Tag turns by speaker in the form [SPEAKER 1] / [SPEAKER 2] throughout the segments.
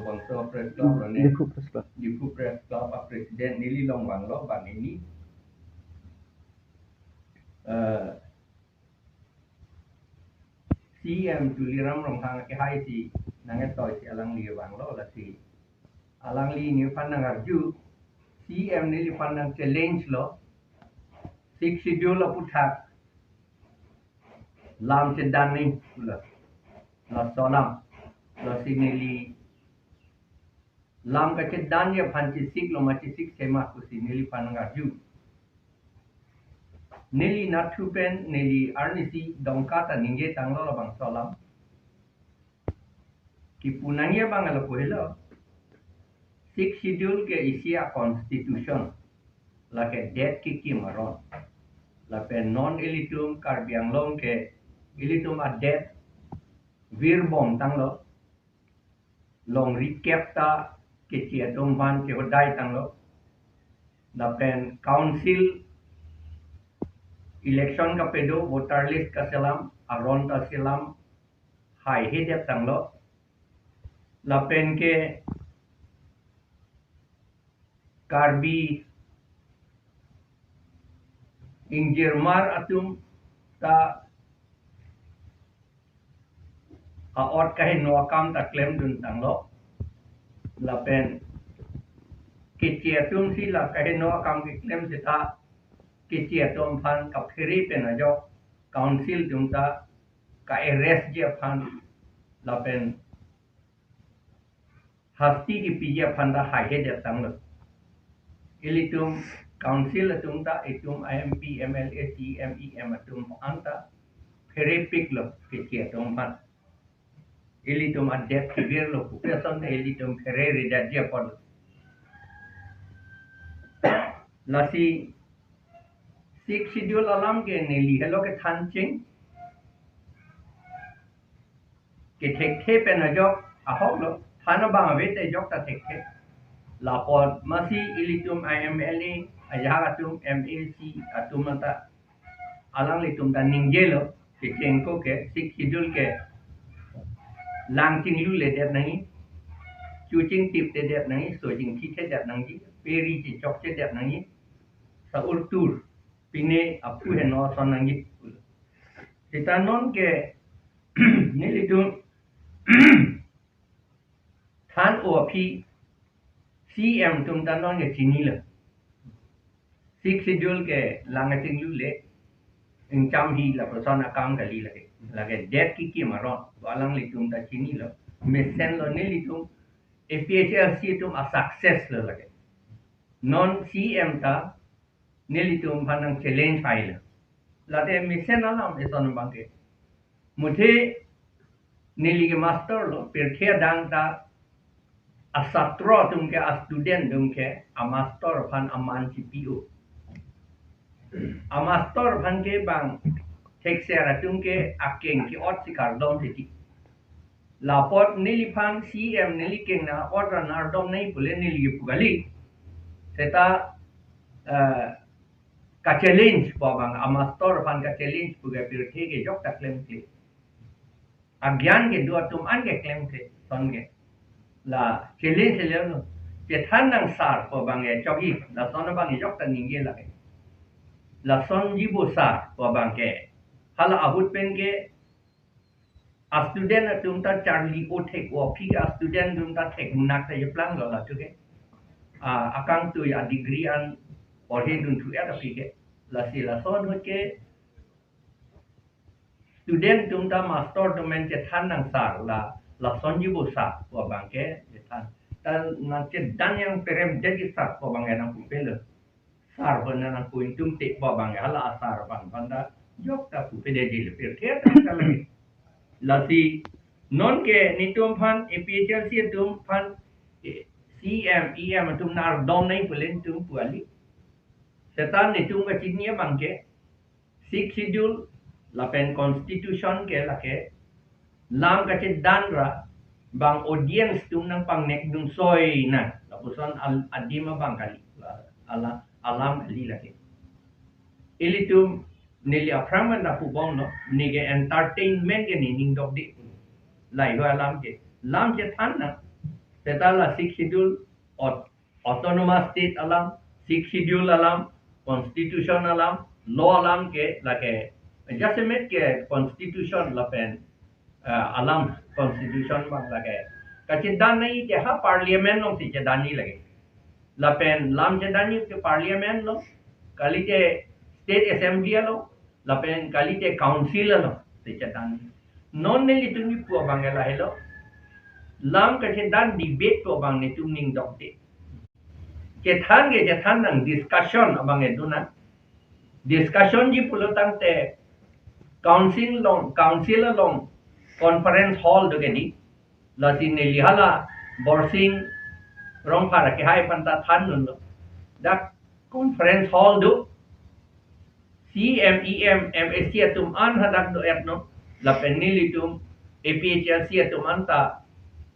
[SPEAKER 1] Bangsa Press Club lo ne Dipu Press Club a Presiden Nili Longhang lo ban ini CEM Tuliram Ronghang ke hai si nangat toy si alang li bang lo la si alang li ni pandang arju CEM Nili pandang challenge lo six schedule aphuthak lamthe dani la solam la sinili lam ka che dan ya phanchi sik lo ma chi sik sema ku si nili pananga ju nili nathupen nili arnisi dongkata ninge tanglo la bang solam ki punangya bang ala pohelo six schedule ke isia constitution la ke det ki maron la pe non elitum karbiang long ke elitum a det vir bom tanglo long recap ta ke chia dom ban ke hodai tanglo la pen council election ka pedo voter list ka selam aron ta selam hai hedep tanglo la pen ke karbi injermar atum ta a ot kahe no kam ta claim dun tanglo la pen ke chia tum si la kahe no kam ki claim se ta ke chia tum phan ka pheri pen a jo council tum ta ka arrest je phan la pen hasti ki pija phan da hai he de tanglo ilitum council tum ta itum IMP MLA CEM atum anta pheri pik lo ke chia tum phan ilitum adet kibir lo person ilitum ferere da dia pod lasi six schedule alam ke neli hello ke thanching ke thek the pen ajok ahok lo thana ba ave te jok ta thek the la pod masi ilitum IMLA ayatum MAC atum ta alang litum ta ninggelo ke cengko ke six schedule ke lang ching lu le đẹp này chu ching tip te đẹp này so ching thi te đẹp này peri chi chok te đẹp này sa ur tur pine apu he no son này kita non ke ni litu than o phi CM tum ta non ke chini le six schedule ke lang ching lu le in cham hi la person akam kali lage lage det ki maron walang litum ta chini lo mesen lo ne litum APHLC tum a success lo lage non CM ta ne litum phanang challenge file la te mesen alam eson bangke muthe neli ke master lo per khe dang ta a satro tum ke a student tum ke a master phan aman CPO a master phan ke bang tek sera tum ke akeng ki ot sikar dom ti la pot nili phan CM nili keng na ot nar dom nei pule nili pugali seta ka challenge po bang a master phan ka challenge puga pir the ke jok ta claim ke agyan ke dua tum an ke claim ke son ke la challenge le no che than nang sar po bang e chogi la son bang jok ta ninge la la son jibo sa po bang ke hala abut pen ke a student atum ta charlie o thek o phi a student dum ta thek nak ta yeplang lo la tu ke akang tu ya degree an or he dun tu ya phi ke la si la son ho ke student dum ta master domain che than nang sar la son jibo sa po bang ke than ta na che dan yang perem de sa po bang na pu pe le sar pun na ku tum te po bang hala sar bang banda jok ta pu pe de dil per ke ta lagi la si non ke nitum phan APHLC tum phan CEM tum nar dom nei pulen tum puali setan nitum ka chinia bang ke six schedule la pen constitution ke la ke lam ka che dan ra bang audience tum nang pang nek dum soi na la puson adima bang kali ala alam kali la ke ilitum nili aframan na pubong no nige entertainment ke ning dok di lai ho lam ke than na Petala 6 schedule autonomous state alam 6 schedule alam constitution alam law alam ke lake just a minute ke constitution lapen alam constitution bang lage kachidan nahi ke ha parliament long si chedani lage lapen lam chedani ke parliament lo kalite state assembly lo lapen kalite council lo si chedani non ne litungi pu bangela hello lam kachidan debate to bang ne tumning dokte ke than nang discussion abang eduna discussion ji pulo tangte council long conference hall do gedi la sin ne lihala borsing rong para ke hai panta than nun lo da conference hall do CEM MSC atum an hadak do etno la penilitum APHLC atum anta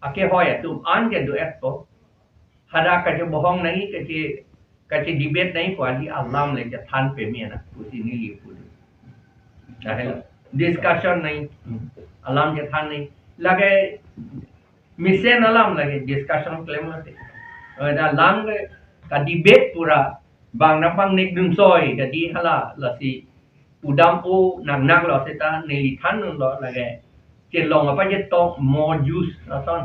[SPEAKER 1] ake hoy atum an ke do etpo hada ka je bohong nahi ka je debate nahi kwali alam le je than pe mi na pusi ni li pu dahil discussion nahi alam je than nahi lage mission alam lage discussion claim ate da lam ka debate pura bang na bang nek dun soi ka di hala la si udam o nak lo seta ne li than nun lo lage ke long apa je to more use la son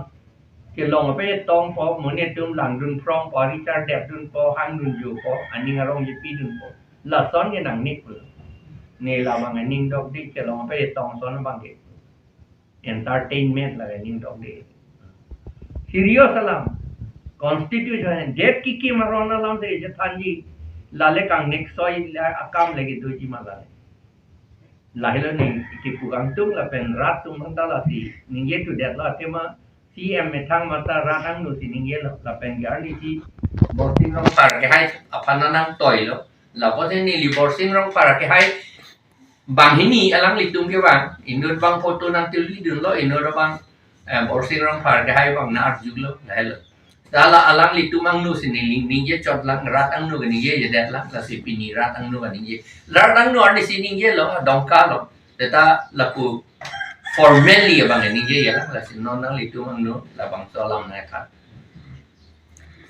[SPEAKER 1] ke long apa je tong po monet tum lang dun prong po richard dep dun po hang dun yu po ani ngarong je pi dun po la son ke nang nik pu ne la bang ning dok dik ke long apa je tong son bang ke entertainment la ning dok dik serious alam constitution dep ki maron alam de je thanji lale kang nek soi la akam lagi do ji mala lahilo ni ki pugang tung la pen rat tung manta la si ningye tu det la tema CM metang mata ratang no si ningye la pen garni si borsing rong par ke hai apana nang toy lo la po ni li borsing rong par ke hai bang hini alang li tung ke bang inur bang photo nang tili dun lo inur bang borsing rong par ke hai bang na arjuk lo lahilo dala alang li tumang nu sini ningye chot lang rat ang nu ningye je det lang la si pini rat ang nu ningye rat ang nu arni si ningye lo dongka lo teta la pu formally bang ningye ya la si non nang li tumang nu la bang solam na kha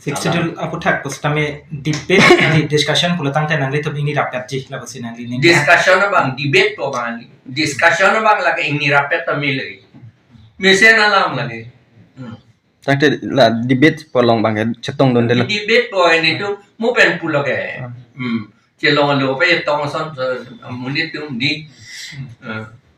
[SPEAKER 2] Sixty-two aphuthak postame debate and discussion pulatang te nangli to ini rapat ji la basi nangli ni
[SPEAKER 1] discussion bang debate to bang discussion bang la ke ini rapat tamil lagi mesen alam lagi
[SPEAKER 3] Takte la debate polong bang chetong don de la
[SPEAKER 1] debate po ini tu mu pen pulo ke celong lo pe tong son munit tum di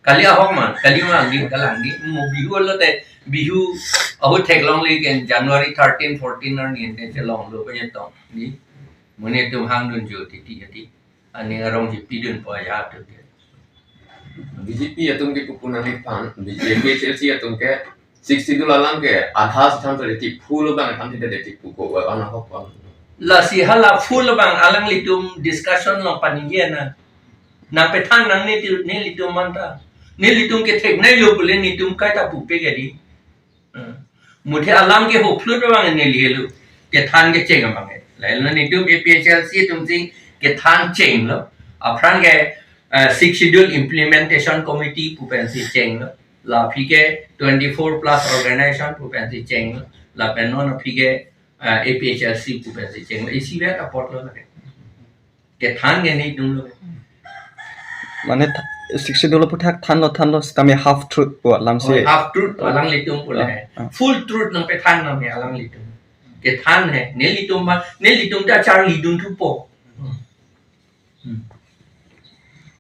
[SPEAKER 1] kali ahok man kali ma di kalang di mu bihu lo te bihu ahu thek long li ken January 13 14 or ni te celong lo pe tong di munit tum hang dun jo ti ti ani arong ji pidun po ya tu
[SPEAKER 4] BJP atum ke pupunan ni pan BJP CLC atum ke 60 dolar lang ke athas tham to ti full bang tham ti de ti ko wa ana hok bang
[SPEAKER 1] la si hala full bang alang litum discussion long paningye na pe thang nang ne litum manta ne litum ke thek nai lo bule ni tum kai ta pu pe ge di muthe alam ke ho flut bang ne li lu ke than ke cheng bang la la ni tum APHLC tum sing ke than cheng lo apran ke 6 schedule implementation committee pu pen si cheng lo la phike 24 plus organization pu pen si cheng la penon phike APHLC pu pen si cheng isi ve ka pot lo ke than ge nei dum lo
[SPEAKER 3] mane 60 dollar puthak than lo stame half truth po lam se
[SPEAKER 1] half truth alang litum pula hai full truth nang pe than nang he alang litum ke than hai ne litum ta char li dun thu po